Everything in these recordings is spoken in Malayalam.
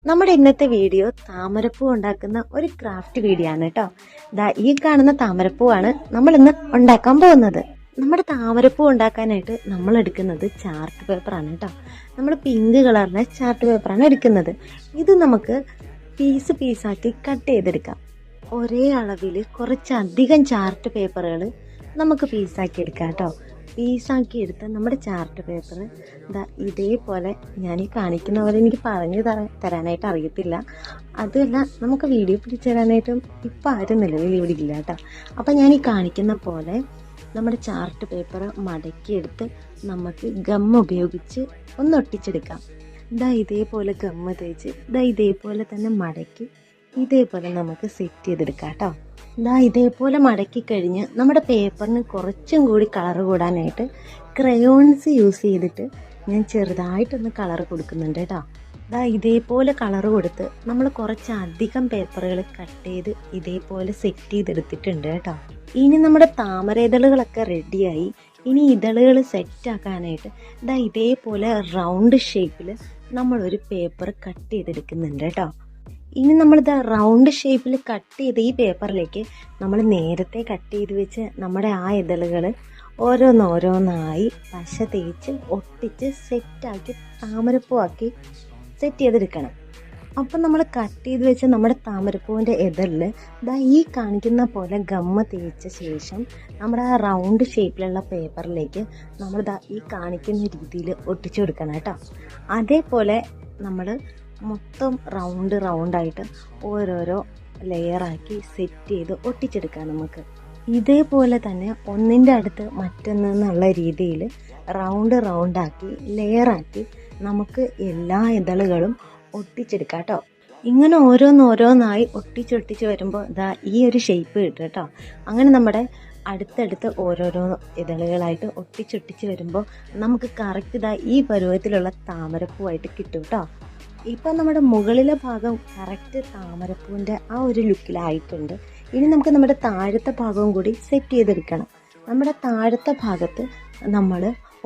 നമ്മുടെ ഇന്നത്തെ വീഡിയോ താമരപ്പൂ ഉണ്ടാക്കുന്ന ഒരു ക്രാഫ്റ്റ് വീഡിയോ ആണ് കേട്ടോ. ഈ കാണുന്ന താമരപ്പൂവാണ് നമ്മൾ ഇന്ന് ഉണ്ടാക്കാൻ പോകുന്നത്. നമ്മുടെ താമരപ്പൂ ഉണ്ടാക്കാനായിട്ട് നമ്മൾ എടുക്കുന്നത് ചാർട്ട് പേപ്പറാണ് കേട്ടോ. നമ്മൾ പിങ്ക് കളറിലെ ചാർട്ട് പേപ്പറാണ് എടുക്കുന്നത്. ഇത് നമുക്ക് പീസ് പീസാക്കി കട്ട് ചെയ്തെടുക്കാം. ഒരേ അളവിൽ കുറച്ചധികം ചാർട്ട് പേപ്പറുകൾ നമുക്ക് പീസാക്കി എടുക്കാം കേട്ടോ. പീസാക്കി എടുത്ത് നമ്മുടെ ചാർട്ട് പേപ്പർ ഇതേപോലെ ഞാൻ ഈ കാണിക്കുന്ന പോലെ എനിക്ക് പറഞ്ഞു തരാനായിട്ട് അറിയത്തില്ല. അതല്ല നമുക്ക് വീഡിയോ പിടിച്ചു തരാനായിട്ടും ഇപ്പം ആരും നിലവിൽ ഇവിടെ ഇല്ല കേട്ടോ. അപ്പം ഞാൻ ഈ കാണിക്കുന്ന പോലെ നമ്മുടെ ചാർട്ട് പേപ്പർ മടക്കിയെടുത്ത് നമുക്ക് ഗം ഉപയോഗിച്ച് ഒന്ന് ഒട്ടിച്ചെടുക്കാം. ഇതേപോലെ ഗമ്മ തേച്ച് ഇതേപോലെ തന്നെ മടക്കി ഇതേപോലെ നമുക്ക് സെറ്റ് ചെയ്തെടുക്കാം കേട്ടോ. ഇതേപോലെ മടക്കി കഴിഞ്ഞ് നമ്മുടെ പേപ്പറിന് കുറച്ചും കൂടി കളർ കൂടാനായിട്ട് ക്രയോൺസ് യൂസ് ചെയ്തിട്ട് ഞാൻ ചെറുതായിട്ടൊന്ന് കളർ കൊടുക്കുന്നുണ്ട് കേട്ടോ. ഇതേപോലെ കളർ കൊടുത്ത് നമ്മൾ കുറച്ചധികം പേപ്പറുകൾ കട്ട് ചെയ്ത് ഇതേപോലെ സെറ്റ് ചെയ്തെടുത്തിട്ടുണ്ട് കേട്ടോ. ഇനി നമ്മുടെ താമര ഇതളുകളൊക്കെ റെഡിയായി. ഇനി ഇതളുകൾ സെറ്റാക്കാനായിട്ട് ഇതേപോലെ റൗണ്ട് ഷേപ്പിൽ നമ്മളൊരു പേപ്പർ കട്ട് ചെയ്തെടുക്കുന്നുണ്ട് കേട്ടോ. ഇനി നമ്മളിത് റൗണ്ട് ഷേപ്പിൽ കട്ട് ചെയ്ത് ഈ പേപ്പറിലേക്ക് നമ്മൾ നേരത്തെ കട്ട് ചെയ്ത് വെച്ച് നമ്മുടെ ആ ഇതളുകൾ ഓരോന്നോരോന്നായി പശ തേച്ച് ഒട്ടിച്ച് സെറ്റാക്കി താമരപ്പൂവാക്കി സെറ്റ് ചെയ്തെടുക്കണം. അപ്പം നമ്മൾ കട്ട് ചെയ്ത് വെച്ച് നമ്മുടെ താമരപ്പൂവിൻ്റെ ഇതളിൽ ഈ കാണിക്കുന്ന പോലെ ഗമ്മ തേച്ച ശേഷം നമ്മുടെ ആ റൗണ്ട് ഷേപ്പിലുള്ള പേപ്പറിലേക്ക് നമ്മൾ ഈ കാണിക്കുന്ന രീതിയിൽ ഒട്ടിച്ചു കൊടുക്കണം കേട്ടോ. അതേപോലെ നമ്മൾ മൊത്തം റൗണ്ടായിട്ട് ഓരോരോ ലെയറാക്കി സെറ്റ് ചെയ്ത് ഒട്ടിച്ചെടുക്കാം നമുക്ക്. ഇതേപോലെ തന്നെ ഒന്നിൻ്റെ അടുത്ത് മറ്റൊന്നുള്ള രീതിയിൽ റൗണ്ടാക്കി ലെയറാക്കി നമുക്ക് എല്ലാ ഇതളുകളും ഒട്ടിച്ചെടുക്കാം കേട്ടോ. ഇങ്ങനെ ഓരോന്നോരോന്നായി ഒട്ടിച്ചൊട്ടിച്ച് വരുമ്പോൾ ഈ ഒരു ഷേപ്പ് കിട്ടും കേട്ടോ. അങ്ങനെ നമ്മുടെ അടുത്തടുത്ത് ഓരോരോ ഇതളുകളായിട്ട് ഒട്ടിച്ചൊട്ടിച്ച് വരുമ്പോൾ നമുക്ക് കറക്റ്റ് ഈ പരുവത്തിലുള്ള താമരപ്പൂവായിട്ട് കിട്ടും കേട്ടോ. ഇപ്പം നമ്മുടെ മുകളിലെ ഭാഗം കറക്റ്റ് താമരപ്പൂവിൻ്റെ ആ ഒരു ലുക്കിലായിട്ടുണ്ട്. ഇനി നമുക്ക് നമ്മുടെ താഴത്തെ ഭാഗവും കൂടി സെറ്റ് ചെയ്തെടുക്കണം. നമ്മുടെ താഴത്തെ ഭാഗത്ത് നമ്മൾ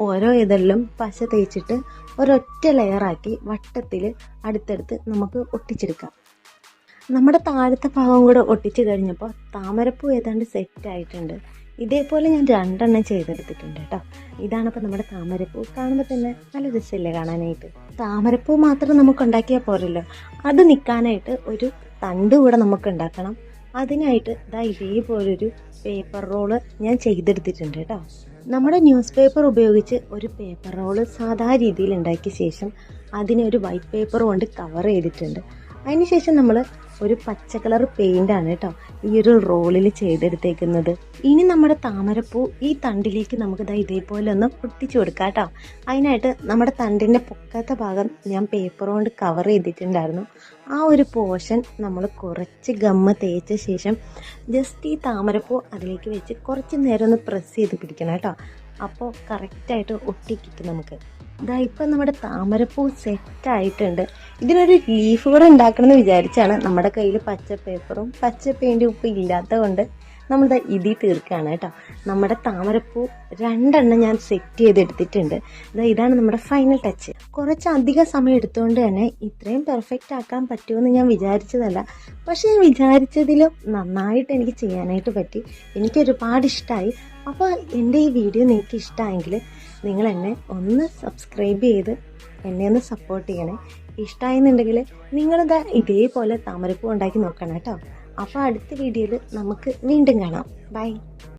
ഓരോ ഇതളിലും പശ തേച്ചിട്ട് ഒരൊറ്റ ലെയറാക്കി വട്ടത്തിൽ അടുത്തടുത്ത് നമുക്ക് ഒട്ടിച്ചെടുക്കാം. നമ്മുടെ താഴത്തെ ഭാഗം കൂടെ ഒട്ടിച്ച് കഴിഞ്ഞപ്പോൾ താമരപ്പൂ ഏതാണ്ട് സെറ്റായിട്ടുണ്ട്. ഇതേപോലെ ഞാൻ 2 എണ്ണം ചെയ്തെടുത്തിട്ടുണ്ട് കേട്ടോ. ഇതാണിപ്പോൾ നമ്മുടെ താമരപ്പൂ. കാണുമ്പോൾ തന്നെ നല്ല രസമില്ലേ കാണാനായിട്ട്. താമരപ്പൂ മാത്രം നമുക്ക് ഉണ്ടാക്കിയാൽ പോരല്ലോ, അത് നിൽക്കാനായിട്ട് ഒരു തണ്ട് കൂടെ നമുക്ക് ഉണ്ടാക്കണം. അതിനായിട്ട് ഇതേപോലൊരു പേപ്പർ റോള് ഞാൻ ചെയ്തെടുത്തിട്ടുണ്ട് കേട്ടോ. നമ്മുടെ ന്യൂസ് പേപ്പർ ഉപയോഗിച്ച് ഒരു പേപ്പർ റോള് സാധാ രീതിയിൽ ഉണ്ടാക്കിയ ശേഷം അതിനെ ഒരു വൈറ്റ് പേപ്പർ കൊണ്ട് കവർ ചെയ്തിട്ടുണ്ട്. അതിനുശേഷം നമ്മൾ ഒരു പച്ച കളർ പെയിൻ്റാണ് കേട്ടോ ഈ ഒരു റോളിൽ ചെയ്തെടുത്തേക്കുന്നത്. ഇനി നമ്മുടെ താമരപ്പൂ ഈ തണ്ടിലേക്ക് നമുക്ക് ഇതേപോലെ ഒന്ന് ഒട്ടിച്ചു കൊടുക്കാം കേട്ടോ. അതിനായിട്ട് നമ്മുടെ തണ്ടിൻ്റെ പൊക്കത്തെ ഭാഗം ഞാൻ പേപ്പർ കൊണ്ട് കവർ ചെയ്തിട്ടുണ്ടായിരുന്നു. ആ ഒരു പോർഷൻ നമ്മൾ കുറച്ച് ഗമ്മ തേച്ച ശേഷം ജസ്റ്റ് ഈ താമരപ്പൂ അതിലേക്ക് വെച്ച് കുറച്ച് നേരം ഒന്ന് പ്രസ് ചെയ്ത് പിടിക്കണം കേട്ടോ. അപ്പോൾ കറക്റ്റായിട്ട് ഒട്ടിക്കിട്ടും നമുക്ക്. ഇപ്പം നമ്മുടെ താമരപ്പൂ സെറ്റായിട്ടുണ്ട്. ഇതിനൊരു ലീഫ് കൂടെ ഉണ്ടാക്കണമെന്ന് വിചാരിച്ചാണ്. നമ്മുടെ കയ്യിൽ പച്ച പേപ്പറും പച്ച പെയിൻറ്റും ഇപ്പം ഇല്ലാത്തത് കൊണ്ട് നമ്മൾ ഇതിൽ തീർക്കുകയാണ് കേട്ടോ. നമ്മുടെ താമരപ്പൂ 2 എണ്ണം ഞാൻ സെറ്റ് ചെയ്തെടുത്തിട്ടുണ്ട്. ഇതാണ് നമ്മുടെ ഫൈനൽ ടച്ച്. കുറച്ചധികം സമയം എടുത്തുകൊണ്ട് തന്നെ ഇത്രയും പെർഫെക്റ്റ് ആക്കാൻ പറ്റുമെന്ന് ഞാൻ വിചാരിച്ചതല്ല. പക്ഷെ ഞാൻ വിചാരിച്ചതിലും നന്നായിട്ട് എനിക്ക് ചെയ്യാനായിട്ട് പറ്റി. എനിക്ക് ഒരുപാട് ഇഷ്ടമായി. അപ്പോൾ എൻ്റെ ഈ വീഡിയോ നിങ്ങൾക്ക് ഇഷ്ടമായെങ്കിൽ നിങ്ങൾ എന്നെ ഒന്ന് സബ്സ്ക്രൈബ് ചെയ്ത് എന്നെ ഒന്ന് സപ്പോർട്ട് ചെയ്യണേ. ഇഷ്ടമായെന്നുണ്ടെങ്കിൽ നിങ്ങളിതാ ഇതേപോലെ താമരപ്പൂ ഉണ്ടാക്കി നോക്കണം കേട്ടോ. അപ്പോൾ അടുത്ത വീഡിയോയിൽ നമുക്ക് വീണ്ടും കാണാം. ബൈ.